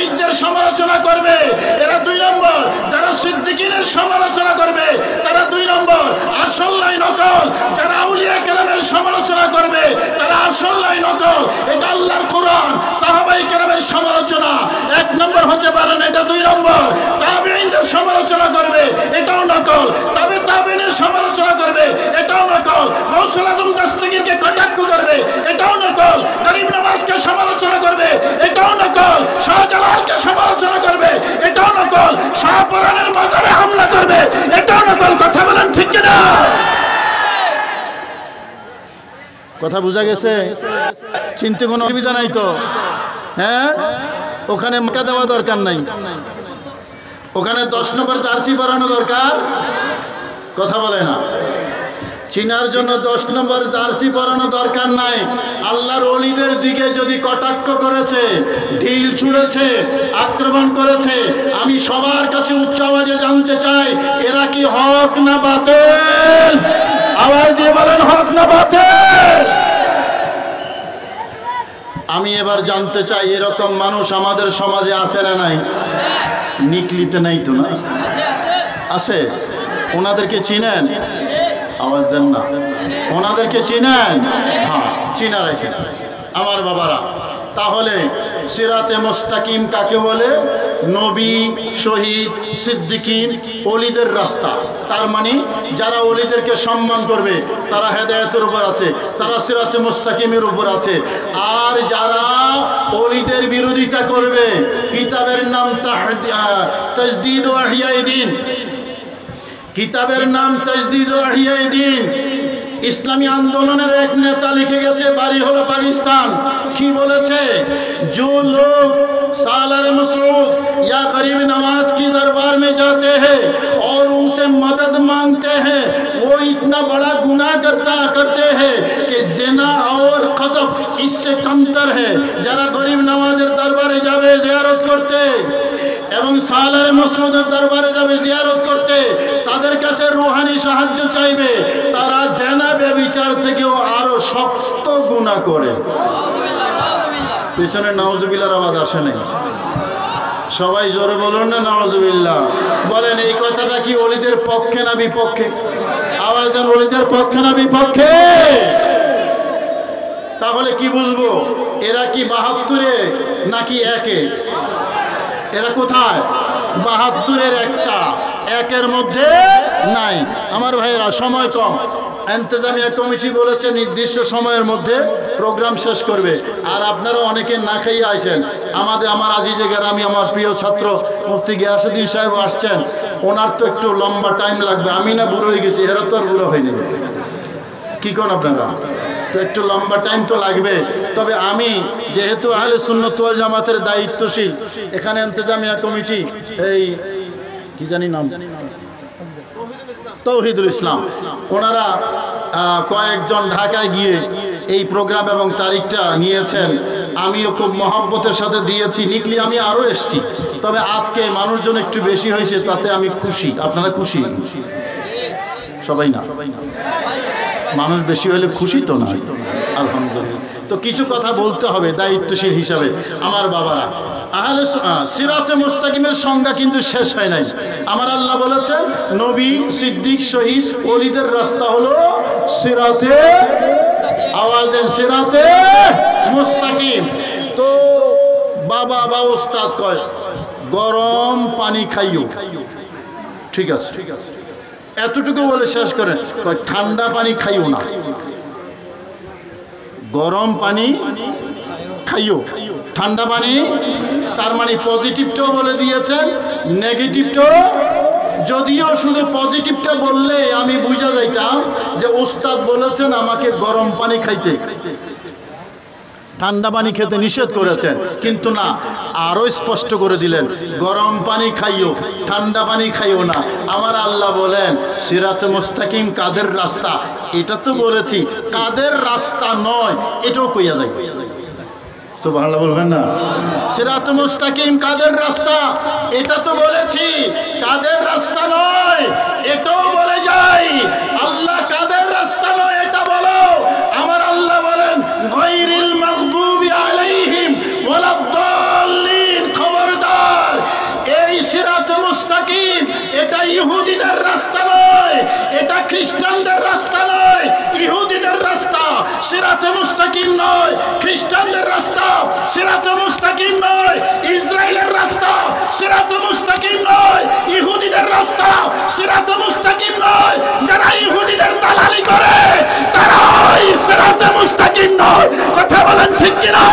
শহীদদের সমালোচনা করবে এরা 2 নম্বর, যারা সিদ্দিকিনের সমালোচনা করবে তারা 2 নম্বর, আসল নয় নকল। যারা আউলিয়া কেরামের সমালোচনা করবে তারা আসল নয় নকল। এটা আল্লাহর কোরআন, সাহাবায়ে কেরামের সমালোচনা 1 নম্বর হতে পারে না, এটা 2 নম্বর। তাবেঈনদের সমালোচনা করবে এটাও নকল, তাবেঈনের সমালোচনা করবে এটাও নকল। গৌসুল আজম দস্তগীরকে কটাক্ষ করবে এটাও নকল, গরিব নওয়াজকে সমালোচনা করবে এটাও নকল, শাহজালালকে সমালোচনা করবে এটাও নকল, শাহপরানের মাজারে হামলা করবে এটাও নকল। কথা বলেন ঠিক কিনা? কথা বোঝা গেছে? চিনতে কোনো অসুবিধা নাই তো? হ্যাঁ, ওখানে মাকা দেওয়া দরকার নাই, ওখানে 10 নম্বর জার্সি পরানো দরকার। কথা বলে না? চিনার জন্য 10 নম্বর জার্সি পরানো দরকার নাই। আল্লাহর ওলিদের দিকে যদি কটাক্ষ করেছে, ঢিল ছুঁড়েছে, আক্রমণ করেছে, আমি সবার কাছে উচ্চ আওয়াজে জানতে চাই এরা কি হক না বাতিল? আওয়াজ দিয়ে বলেন হক না বাতিল। আমি এবার জানতে চাই এরকম মানুষ আমাদের সমাজে আছে না নাই? নিকলিতে নাই তো? না আছে। ওনাদেরকে চিনেন? আওয়াজ দেন না। ওনাদেরকে চিনেন? হ্যাঁ, চিনা রাখেন আমার বাবারা। তাহলে সিরাতে মুস্তাকিম কাকে বলে? নবী, শহীদ, সিদ্দিকিন, ওলিদের রাস্তা। তার মানে যারা ওলিদেরকে সম্মান করবে তারা হেদায়েতের উপর আছে, তারা সিরাতে মুস্তাকিমের উপর আছে। আর যারা ওলিদের বিরোধিতা করবে, কিতাবের নাম তাজদীদ ও ইহইয়ায়ে দ্বীন, কিতাবের নাম তাজদীদ ও ইহইয়ায়ে দ্বীন। ইসলামী আন্দোলনের এক নেতা লিখে গেছে, বাড়ি হলো পাকিস্তান। কি বলেছে? जो लोग सालार मसरूफ या गरीब नवाज की दरबार में जाते हैं और उनसे मदद मांगते हैं, वो इतना बड़ा गुनाह करते हैं कि जिना और क़ज़फ़ इससे कमतर है। जरा गरीब नवाजेर दरबारे जाबे जियारत करते এবং সালারে মাসউদের দরবারে যাবে জিয়ারত করতে, তাদের কাছে রূহানি সাহায্য চাইবে, তারা জিনা ব্যভিচার থেকেও আরো শক্ত গুনাহ করে। পেছনে নাউজুবিল্লাহর আওয়াজ আসে নাই? সবাই জোরে বলুন না নাউজুবিল্লাহ। বলেন এই কথাটা কি ওলিদের পক্ষে না বিপক্ষে? আওয়াজ দেন, ওলিদের পক্ষে না বিপক্ষে? তাহলে কি বুঝবো এরা কি 72-এ নাকি 1-এ? এরা কোথায়? 72-এর একটা, 1-এর মধ্যে নাই। আমার ভাইয়েরা, সময় কম। ইন্তেজামিয়া কমিটি বলেছে নির্দিষ্ট সময়ের মধ্যে প্রোগ্রাম শেষ করবে। আর আপনারা অনেকে না খাইয়ে আইছেন। আমার আজিজে গ্রামী, আমার প্রিয় ছাত্র মুফতি গিয়াসউদ্দিন সাহেব আসছেন। ওনার তো একটু লম্বা টাইম লাগবে। আমি না বুড়ো হয়ে গেছি, এরা তো আর বুড়ো হয়নি। কি কোন আপনারা? তো একটু লম্বা টাইম তো লাগবে। তবে আমি যেহেতু আহলে সুন্নাত ওয়াল জামাতের দায়িত্বশীল, এখানে ইন্তেজামিয়া কমিটি, এই কি জানি নাম, তৌহিদুল ইসলাম, ওনারা কয়েকজন ঢাকায় গিয়ে এই প্রোগ্রাম এবং তারিখটা নিয়েছেন। আমিও খুব মহব্বতের সাথে দিয়েছি। নিকলি আমি আরও এসছি, তবে আজকে মানুষজন একটু বেশি হয়েছে, তাতে আমি খুশি। আপনারা খুশি? সবাই না, মানুষ বেশি হলে খুশি তো না? আলহামদুলিল্লাহ। তো কিছু কথা বলতে হবে দায়িত্বশীল হিসাবে। আমার বাবারা, আহলে সিরাতে মুস্তাকিমের সংজ্ঞা কিন্তু শেষ হয় নাই। আমার আল্লাহ বলেছেন নবী, সিদ্দিক, শহীদ, ওলিদের রাস্তা হলো সিরাতে, আওয়াজ দেন, সিরাতে মুস্তাকিম। তো বাবা বা ওস্তাদ কয় গরম পানি খাইও, ঠিক আছে, এতটুকু বলে শেষ করেন। ঠান্ডা পানি খাইও না, গরম পানি খাইও, ঠান্ডা পানি। তার মানে পজিটিভটাও বলে দিয়েছেন, নেগেটিভটাও। যদিও শুধু পজিটিভটা বললে আমি বুঝা যাইতাম যে ওস্তাদ বলেছেন আমাকে গরম পানি খাইতে, ঠান্ডা পানি খেতে নিষেধ করেছেন। কিন্তু না, আরো স্পষ্ট করে দিলেন গরম পানি খাইও, ঠান্ডা পানি খাইও না। আমার আল্লাহ বলেন সিরাতে মুস্তাকিম কাদের রাস্তা? এটা তো বলেছি, কাদের রাস্তা নয় এটাও কইয়া যায়। সুবহানাল্লাহ বলবেন না? সিরাতে মুস্তাকিম কাদের রাস্তা এটা তো বলেছি, কাদের রাস্তা নয় এটাও বলে যাই। আল্লাহ কাদের রাস্তা নয় এটা বলো। আমার আল্লাহ বলেন গায়রিল মাগদুবি আলাইহিম ওয়ালাদ-দাল্লিন। খবর সিরাতে মুস্তাকিম নয়, ইহুদিদের রাস্তা সিরাতে মুস্তাকিম নয়। যারা ইহুদিদের দালালি করে তারাই সিরাতে মুস্তাকিম নয়। কথা বলেন ঠিক কিনা?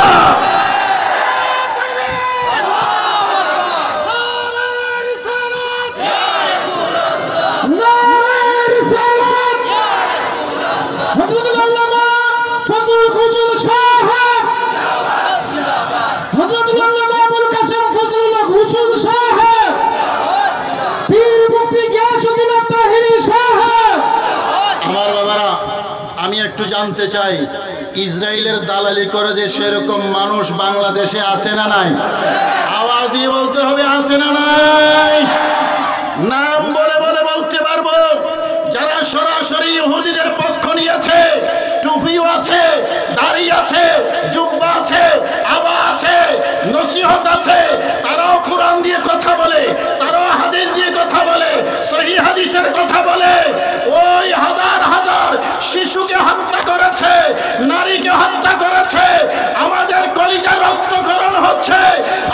আমার বাবারা, আমি একটু জানতে চাই, ইসরায়েলের দালালি করে যে সেরকম মানুষ বাংলাদেশে আছে না নাই? আওয়াজ দিয়ে বলতে হবে, আছে না নাই? নাম বলে বলে বলতে পারবো। যারা সরাসরি ইহুদিদের পক্ষ নিয়েছে, টুপিও আছে, দাড়ি আছে, জুব্বা আছে, আবা আছে, নসিহত আছে, তারাও কোরআন দিয়ে কথা বলে, তারাও হাদিস দিয়ে কথা বলে, সহি হাদিসের কথা বলে। ওই হাজার হাজার শিশুকে হত্যা করেছে, নারীকে হত্যা করেছে, আমাদের কলিজা রক্তকরণ হচ্ছে।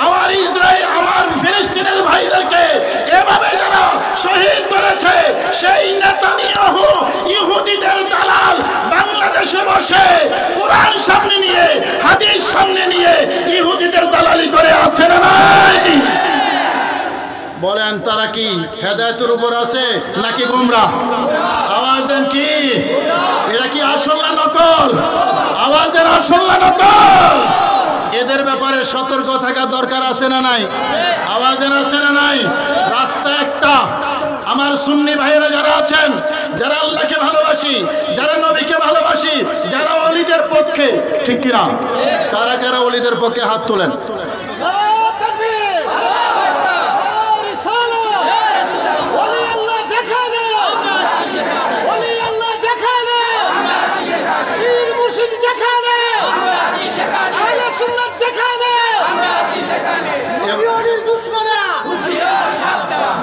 আমার ইসরায়েল, আমার ফিলিস্তিনের ভাইদেরকে এভাবে যারা শহীদ করেছে, সেই নেতানিয়াহু ইহুদিদের দালাল বাংলাদেশে বসে কোরআন সামনে নিয়ে, হাদিস সামনে নিয়ে ইহুদিদের দালালি করে আছে না নাই? বলেন তারা কি হেদায়েতের উপর আছে নাকি গোমরাহ? আওয়াজ দেন, কি এরা কি আসল না নকল? আওয়াজ দেন, আসল না নকল? এদের ব্যাপারে সতর্ক থাকা দরকার আছে না নাই? আওয়াজ দেন, আছে না নাই? রাস্তা একটা। আমার সুন্নি ভাইয়েরা যারা আছেন, যারা আল্লাহকে ভালোবাসি, যারা নবীকে ভালোবাসি, যারা ওলিদের পক্ষে, ঠিক কিনা? তারা কারা ওলিদের পক্ষে হাত তোলেন।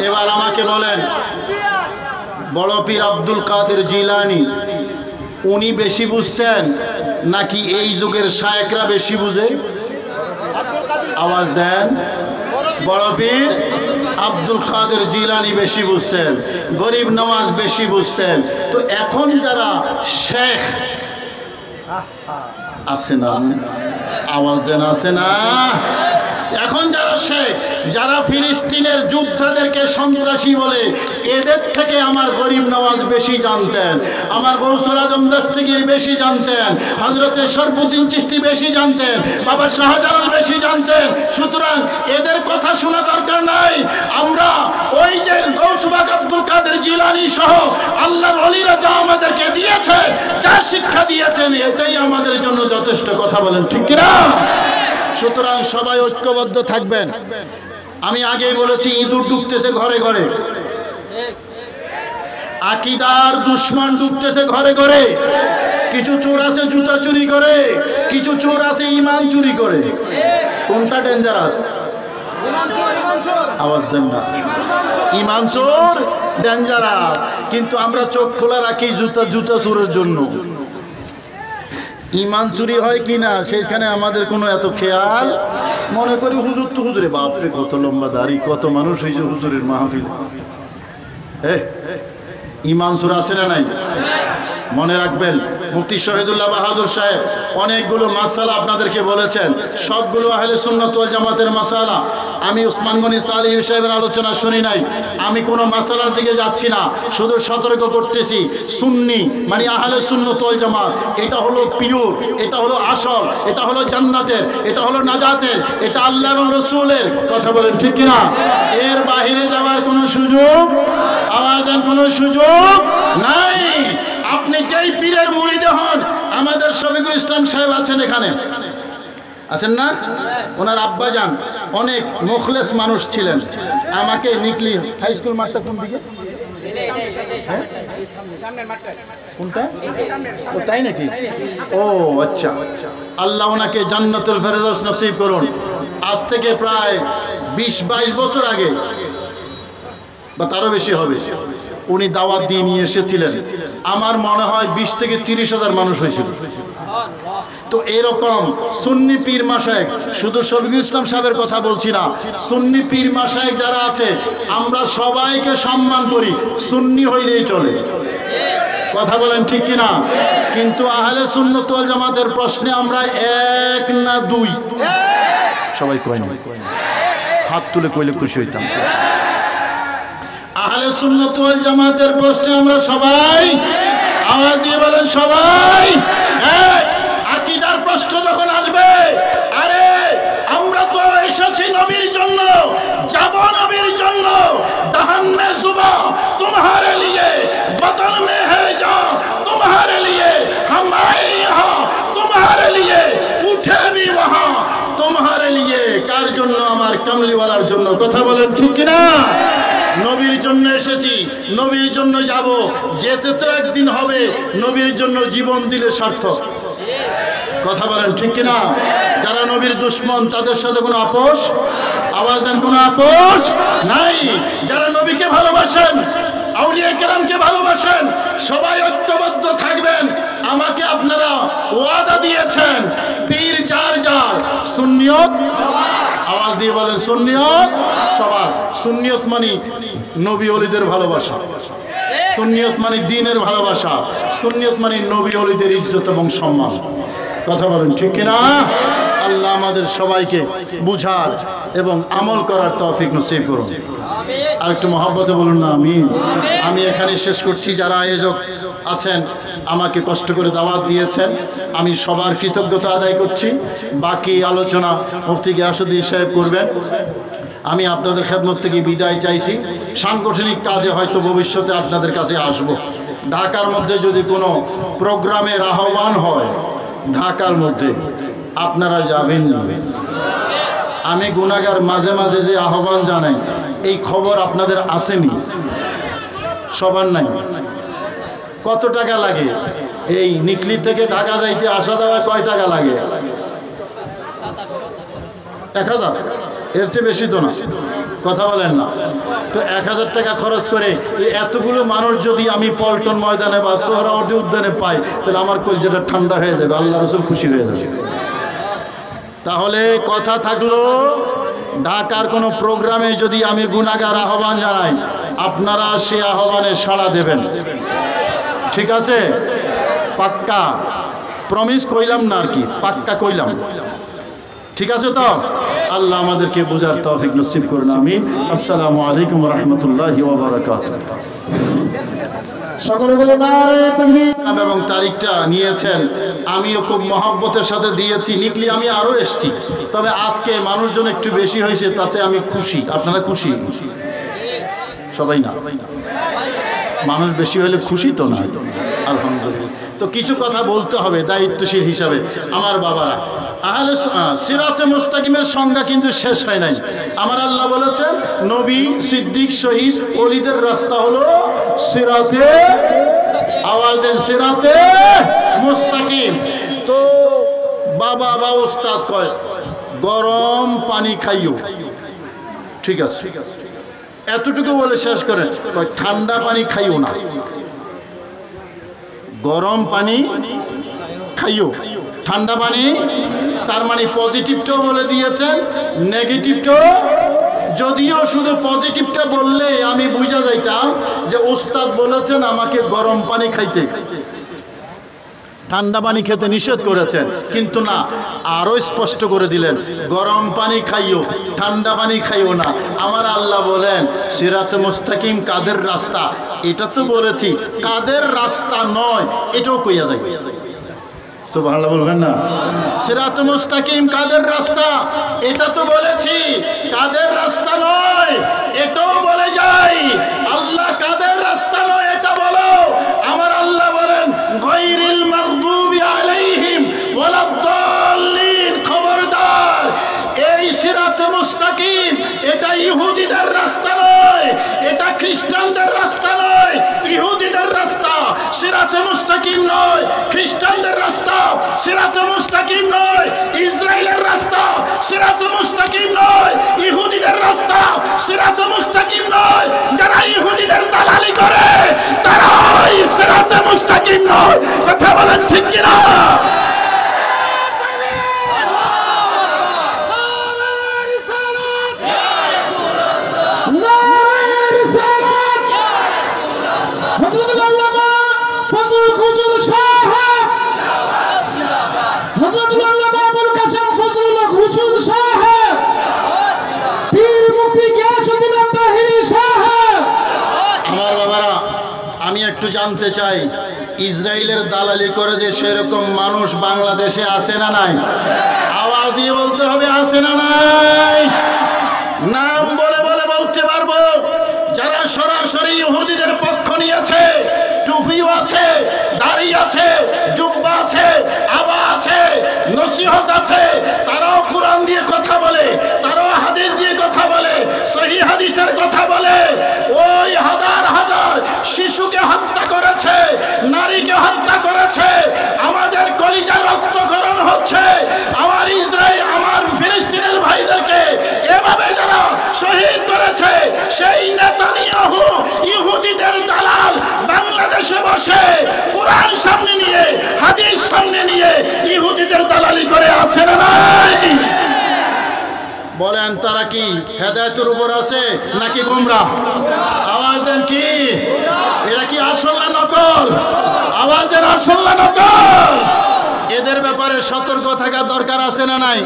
এবার আমাকে বলেন, বড় পীর আব্দুল কাদের জিলানী উনি বেশি বুঝতেন নাকি এই যুগের শায়েখরা বেশি বুঝে? আওয়াজ দেন। বড় পীর আব্দুল কাদের জিলানী বেশি বুঝতেন, গরিব নওয়াজ বেশি বুঝতেন। তো এখন যারা শেখ আছে না? আওয়াজ দেন, আছে না? এখন যারা শেখ, যারা ফিলিস্তিনের যোদ্ধাদেরকে সন্ত্রাসী বলে, এদের থেকে আমার গরিব নওয়াজ বেশি জানতেন, আমার গৌসুল আজম দস্তগীর বেশি জানতেন, হযরতে শরফুদ্দীন চিশতি বেশি জানতেন, বাবা শাহজালাল বেশি জানতেন। সুতরাং এদের কথা শোনা দরকার নাই। আমরা ওই যে গৌসবাগ আব্দুল কাদের জিলানী সহ আল্লাহর ওলিরা যা আমাদেরকে দিয়েছে, যা শিক্ষা দিয়েছেন, এটাই আমাদের জন্য যথেষ্ট। কথা বলেন ঠিক কিনা? সুতরাং সবাই ঐক্যবদ্ধ থাকবেন। আমি আগেই বলেছি, ইঁদুর ঢুকতেছে ঘরে ঘরে, আকীদার দুশমন ঢুকতেছে ঘরে ঘরে। কিছু চোর আছে জুতা চুরি করে, কিছু চোর আছে ঈমান চুরি করে। কোনটা ডেঞ্জারাস? আওয়াজ দেন না। ঈমান চোর ডেঞ্জারাস, কিন্তু আমরা চোখ খোলা রাখি জুতা চোরের জন্য। ঈমান চুরি হয় কিনা সেখানে আমাদের কোনো এত খেয়াল। মনে করি হুজুর তো হুজুরে, বাপরে কত লম্বা দাড়ি, কত মানুষ হয়েছে হুজুরের মাহফিল। ঈমান চোর আছে না নাই? মনে রাখবেন, মুফতি শহীদুল্লাহ বাহাদুর সাহেব অনেকগুলো মাসালা আপনাদেরকে বলেছেন, সবগুলো আহলে সুন্নাত ওয়াল জামাতের মাসালা। আমি ওসমান গনি সালেহী সাহেবের আলোচনা শুনি নাই, আমি কোনো মাসালার দিকে যাচ্ছি না, শুধু সতর্ক করতেছি। সুন্নি মানে আহলে সুন্নাত ওয়াল জামাত, এটা হলো পিওর, এটা হলো আসল, এটা হলো জান্নাতের, এটা হলো নাজাতের, এটা আল্লাহ এবং রসুলের। কথা বলেন ঠিক কিনা? এর বাহিরে যাওয়ার কোনো সুযোগ, আওয়াজ দেন, কোনো সুযোগ নাই। আপনি যেই পীরের মুরিদ হন, আমাদের শফিকুল ইসলাম সাহেব আছেন এখানে, আছেন না? ওনার আব্বাজান অনেক মুখলেস মানুষ ছিলেন। আমাকে নিকলি হাই স্কুল মাঠটা কোন দিকে? কোনটা? ও তাই নাকি? ও আচ্ছা, আল্লাহ ওনাকে জান্নাতুল ফেরদৌস নসিব করুন। আজ থেকে প্রায় 20-22 বছর আগে বা তারও বেশি হবে, উনি দাওয়াত দিয়ে নিয়ে এসেছিলেন। আমার মনে হয় 20 থেকে 30 হাজার মানুষ হয়েছিল। তো এরকম সুন্নি পীর মাশায়েখ, শুধু শফিকুল ইসলাম সাহেবের কথা বলছি না, সুন্নি পীর মাশায়েখ যারা আছে আমরা সবাইকে সম্মান করি, সুন্নি হইলেই চলে। কথা বলেন ঠিক কিনা? কিন্তু আহলে সুন্নাত ওয়াল জামাতের প্রশ্নে আমরা এক না দুই? সবাই কয় না, হাত তুলে কইলে খুশি হইতাম। আহলে সুন্নাত ওয়াল জামাতের প্রশ্নে আমরা সবাই, আওয়াজ দিয়ে বলেন সবাই। আকীদার প্রশ্ন যখন আসবে, আরে আমরা তো এসেছি নবীর জন্য, যাব নবীর জন্য। দহন মে সুবহ তোমারে লিয়ে, বদন মে হে যা তোমারে লিয়ে, हम आए यहाँ तुम्हारे लिए, उठे भी वहाँ तुम्हारे लिए। কার জন্য? আমার কামলিওয়ালার জন্য। কথা বলেন ঠিক কিনা? নবীর জন্য এসেছি, নবীর জন্য যাব, যেতে তো একদিন হবে। নবীর জন্য জীবন দিলে সার্থক। কথা বলেন ঠিক কিনা? যারা নবীর দুশমন তাদের সাথে কোনো আপোষ, আওয়াজ দেন, কোনো আপোষ নাই। যারা নবীকে ভালোবাসেন, আউলিয়া কেরামকে ভালোবাসেন, সবাই ঐক্যবদ্ধ থাকবেন। আমাকে আপনারা ওয়াদা দিয়েছেন, পীর যার যার, সুন্নিয়ত, আওয়াজ দিয়ে বলেন সুন্নিয়ত সবার। সুন্নিয়ত মানে নবী ওলিদের ভালোবাসা, সুন্নিয়ত মানে দ্বীনের ভালোবাসা, সুন্নিয়ত মানে নবী ওলিদের ইজ্জত এবং সম্মান। কথা বলেন ঠিক কিনা? আল্লাহ আমাদের সবাইকে বুঝার এবং আমল করার তৌফিক নসিব করুন। আর একটু মহব্বতে বলুন না আমিন। আমি এখানে শেষ করছি। যারা আয়োজক আছেন আমাকে কষ্ট করে দাওয়াত দিয়েছেন, আমি সবার কৃতজ্ঞতা আদায় করছি। বাকি আলোচনা মুফতি গিয়াসউদ্দিন সাহেব করবেন। আমি আপনাদের খেদমত থেকে বিদায় চাইছি। সাংগঠনিক কাজে হয়তো ভবিষ্যতে আপনাদের কাছে আসব। ঢাকার মধ্যে যদি কোনো প্রোগ্রামের আহ্বান হয়, ঢাকার মধ্যে আপনারা যাবেন না। আমি গুনাহগার, মাঝে মাঝে যে আহ্বান জানাই, এই খবর আপনাদের আসেনি, সবার নাই। কত টাকা লাগে এই নিকলি থেকে ঢাকা যাইতে, আসা যাওয়া কয় টাকা লাগে? 1000, এর চেয়ে বেশি তো না। কথা বলেন না? তো 1000 টাকা খরচ করে এতগুলো মানুষ যদি আমি পল্টন ময়দানে বা সোহরাওয়ার্দী উদ্যানে পাই, তাহলে আমার কলজাটা ঠান্ডা হয়ে যাবে, আল্লাহ রাসূল খুশি হয়ে যাবে। তাহলে কথা থাকলো, ঢাকার কোনো প্রোগ্রামে যদি আমি গুনাহগার আহ্বান জানাই, আপনারা সে আহ্বানে সাড়া দেবেন। ঠিক আছে? পাক্কা প্রমিস কইলাম না আর কি, পাক্কা কইলাম। ঠিক আছে তো? আল্লাহ আমাদেরকে বোঝার তৌফিক নসিব করুন, আমিন। আসসালামু আলাইকুম ওয়া রাহমাতুল্লাহি ওয়া বারাকাতুহু। সকলে বলে নারে তাকবীর। এবং তারিখটা নিয়েছেন, আমিও খুব মহব্বতের সাথে দিয়েছি। নিকলি আমি আরো এসেছি, তবে আজকে মানুষজন একটু বেশি হয়েছে, তাতে আমি খুশি। আপনারা খুশি? সবাই না, মানুষ বেশি হলে খুশি তো না। আলহামদুলিল্লাহ। তো কিছু কথা বলতে হবে দায়িত্বশীল হিসাবে। আমার বাবারা, আহলে সিরাতে মুস্তাকিমের সংজ্ঞা কিন্তু শেষ হয় নাই। আমার আল্লাহ বলেছেন, নবী, সিদ্দিক, শহীদ, ওলিদের রাস্তা হলো সিরাতে, আওয়াজ দেন, সিরাতে মুস্তাকিম। তো বাবা বা ওস্তাদ কয় গরম পানি খাইও, ঠিক আছে, এতটুকু বলে শেষ করেন। ঠান্ডা পানি খাইও না, গরম পানি খাইও, ঠান্ডা পানি। তার মানে পজিটিভটাও বলে দিয়েছেন, নেগেটিভটাও। যদিও শুধু পজিটিভটা বললে আমি বুঝা যাইতাম যে ওস্তাদ বলেছেন আমাকে গরম পানি খাইতে, ঠান্ডা পানি খেতে নিষেধ করেছেন। কিন্তু না, আরো স্পষ্ট করে দিলেন, গরম পানি খাইও, ঠান্ডা পানি খাইও না। আমার আল্লাহ বলেন সিরাতে মুস্তাকিম কাদের রাস্তা, এটা তো বলেছি। কাদের রাস্তা নয় এটাও কইয়া যায়। সুবহানাল্লাহ বলবেন না? সিরাতে মুস্তাকিম কাদের রাস্তা, এটা তো বলেছি। কাদের রাস্তা নয় এটাও বলে যাই। আল্লাহ কাদের রাস্তা নয় এটা বলো। আমার আল্লাহ বলেন গায়রিল মাগদুবি আলাইহিম ওয়ালাদ-দাল্লিন। খবরদার, এই সিরাতে মুস্তাকিম এটা ইহুদিদের রাস্তা নয়, এটা খ্রিস্টানদের রাস্তা নয়। ইহুদিদের রাস্তা সিরাতে মুস্তাকিম নয়, খ্রিস্টানদের রাস্তা সিরাতে মুস্তাকিম নয়, ইসরায়েলের রাস্তা সিরাতে মুস্তাকিম নয়, ইহুদিদের রাস্তা সিরাতে মুস্তাকিম নয়। যারা ইহুদিদের দালালি করে তারাই সিরাতে মুস্তাকিম নয়। কথা বলেন ঠিক কিনা? পীর মুফতি গিয়াসউদ্দিন তাহিরি সাহেব। আমার বাবারা, আমি একটু জানতে চাই, ইসরায়েলের দালালি করে যে সেরকম মানুষ বাংলাদেশে আছে না নাই? আওয়াজ দিয়ে বলতে হবে, আছে না নাই? নাম বলে বলে বলতে পারবো। যারা সরাসরি ইহুদিদের পক্ষ নিয়েছে, টুপিও আছে, দাড়ি আছে, জুব্বা আছে, আবা আছে, নসিহত আছে, তারাও কোরআন দিয়ে কথা বলে, তারাও হাদিস দিয়ে কথা বলে, সহি হাদিসের কথা বলে। ওই হাজার হাজার শিশুকে হত্যা করেছে, নারীকে হত্যা করেছে, আমাদের কলিজা রক্তকরণ হচ্ছে। আমার ইসরায়েল, আমার ফিলিস্তিনের ভাইদেরকে এভাবে যারা শহীদ করেছে, সেই নেতানিয়াহু ইহুদিদের দালাল বাংলাদেশে বসে কোরআন সামনে নিয়ে, হাদিস সামনে নিয়ে ইহুদিদের দালালি করে আছে না নাই? বলেন, তারা কি হেদায়েতের উপর আছে নাকি গোমরাহ? আওয়াজ দেন, কি এরা কি আসল না নকল? আওয়াজ দেন, আসল না নকল? এদের ব্যাপারে সতর্ক থাকা দরকার আছে না নাই?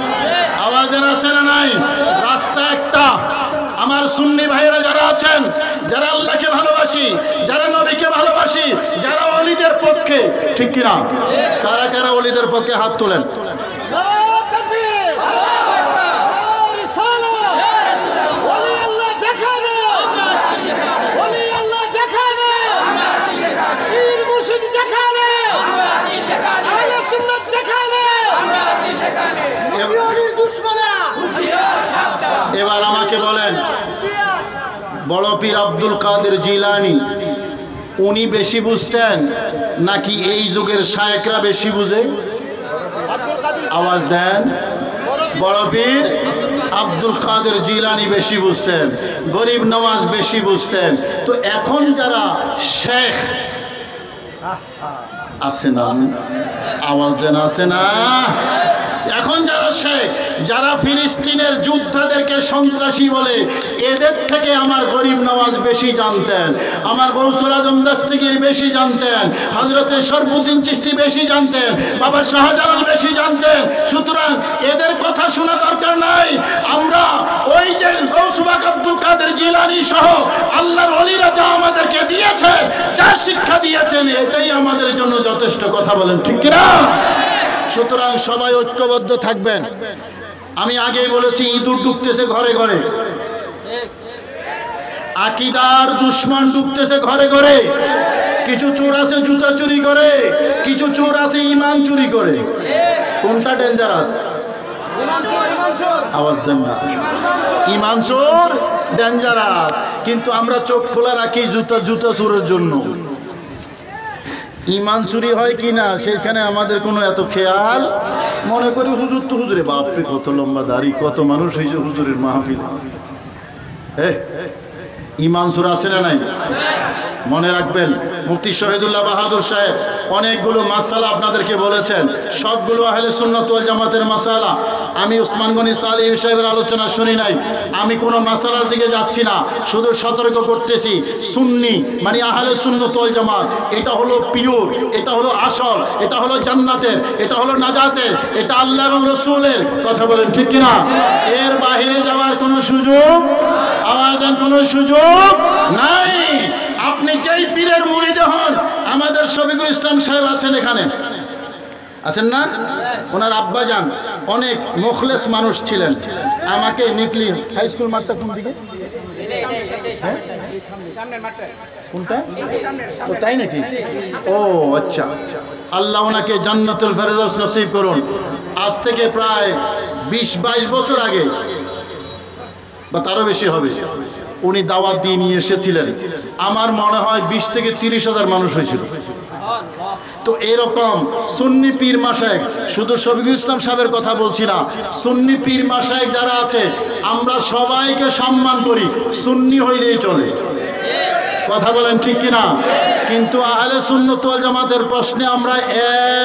আওয়াজ দেন, আছে না নাই? রাস্তা একটা। আমার সুন্নি ভাইয়েরা যারা আছেন, যারা আল্লাহকে ভালোবাসি, যারা নবীকে ভালোবাসি, যারা ওলিদের পক্ষে, ঠিক কিনা? কারা কারা ওলিদের পক্ষে হাত তোলেন? এবার আমাকে বলেন, বড় পীর আব্দুল কাদের জিলানী উনি বেশি বুঝতেন নাকি এই যুগের শায়েখরা বেশি বুঝে? আওয়াজ দেন। বড় পীর আব্দুল কাদের জিলানী বেশি বুঝতেন, গরিব নওয়াজ বেশি বুঝতেন। তো এখন যারা শেখ আছে না, আওয়াজ দেন, আছে না? এখন যারা শেখ, যারা ফিলিস্তিনের যোদ্ধাদেরকে সন্ত্রাসী বলে, এদের থেকে আমার গরিব নওয়াজ বেশি জানতেন, আমার গৌসুল আজম দস্তগীর বেশি জানতেন, হযরতে শরফুদ্দীন চিশতি বেশি জানতেন, বাবা শাহজালাল বেশি জানতেন। সুতরাং এদের কথা শোনা দরকার নাই। আমরা ওই যে গৌসবাক আব্দুল কাদের জিলানী সহ আল্লাহর ওলিরা যা আমাদেরকে দিয়েছে, যা শিক্ষা দিয়েছেন, এটাই আমাদের জন্য যথেষ্ট। কথা বলেন, ঠিক কিনা? সুতরাং সবাই ঐক্যবদ্ধ থাকবেন। আমি আগেই বলেছি, ইঁদুর ঢুকতেছে ঘরে ঘরে, আকীদার দুশমন ঢুকতেছে ঘরে ঘরে। কিছু চোর আছে জুতা চুরি করে, কিছু চোর আছে ঈমান চুরি করে। কোনটা ডেঞ্জারাস? আওয়াজ দেন না। ঈমান চোর ডেঞ্জারাস, কিন্তু আমরা চোখ খোলা রাখি জুতা চোরের জন্য। ঈমান চুরি হয় কিনা সেখানে আমাদের কোনো এত খেয়াল। মনে করি হুজুর তো হুজুরে, বাপরে কত লম্বা দাড়ি, কত মানুষ হয়েছে হুজুরের মাহফিল। ঈমান চোর আছে না নাই? মনে রাখবেন, মুফতি শহীদুল্লাহ বাহাদুর সাহেব অনেকগুলো মাসালা আপনাদেরকে বলেছেন, সবগুলো আহলে সুন্নাত ওয়াল জামাতের মাসালা। আমি ওসমান গনি সালেহ সাহেবের আলোচনা শুনি নাই, আমি কোনো মাসালার দিকে যাচ্ছি না, শুধু সতর্ক করতেছি। সুন্নি মানে আহলে সুন্নাত ওয়াল জামাত, এটা হলো পিওর, এটা হলো আসল, এটা হলো জান্নাতের, এটা হলো নাজাতের, এটা আল্লাহ এবং রসুলের। কথা বলেন, ঠিক কিনা? এর বাহিরে যাওয়ার কোনো সুযোগ, আওয়াজ দেন, কোনো সুযোগ নাই। আপনি যেই পীরের মুরিদ হন, আমাদের শফিকুল ইসলাম সাহেব আছেন এখানে, আছেন না? ওনার আব্বাজান অনেক মুখলেস মানুষ ছিলেন। আমাকে নিকলি হাই স্কুল মাঠটা কোন দিকে? কোনটা? ও তাই নাকি? ও আচ্ছা, আল্লাহ ওনাকে জান্নাতুল ফেরদৌস নসিব করুন। আজ থেকে প্রায় 20-22 বছর আগে বা তারও বেশি হবে, উনি দাওয়াত দিয়ে নিয়ে এসেছিলেন। আমার মনে হয় 20 থেকে 30,000 মানুষ হয়েছিল। তো এরকম সুন্নি পীর মাশায়েখ, শুধু শফিকুল ইসলাম সাহেবের কথা বলছি না, সুন্নি পীর মাশায়েখ যারা আছে, আমরা সবাইকে সম্মান করি, সুন্নি হইলেই চলে। কথা বলেন, ঠিক কিনা? কিন্তু আহলে সুন্নাত ওয়াল জামাতের প্রশ্নে আমরা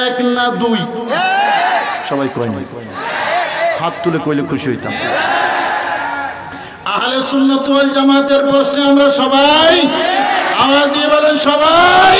1 না 2? সবাই কয় না, হাত তুলে কইলে খুশি হইতাম। আহলে সুন্নাত ওয়াল জামাতের প্রশ্নে আমরা সবাই, আওয়াজ দিয়ে বলেন সবাই।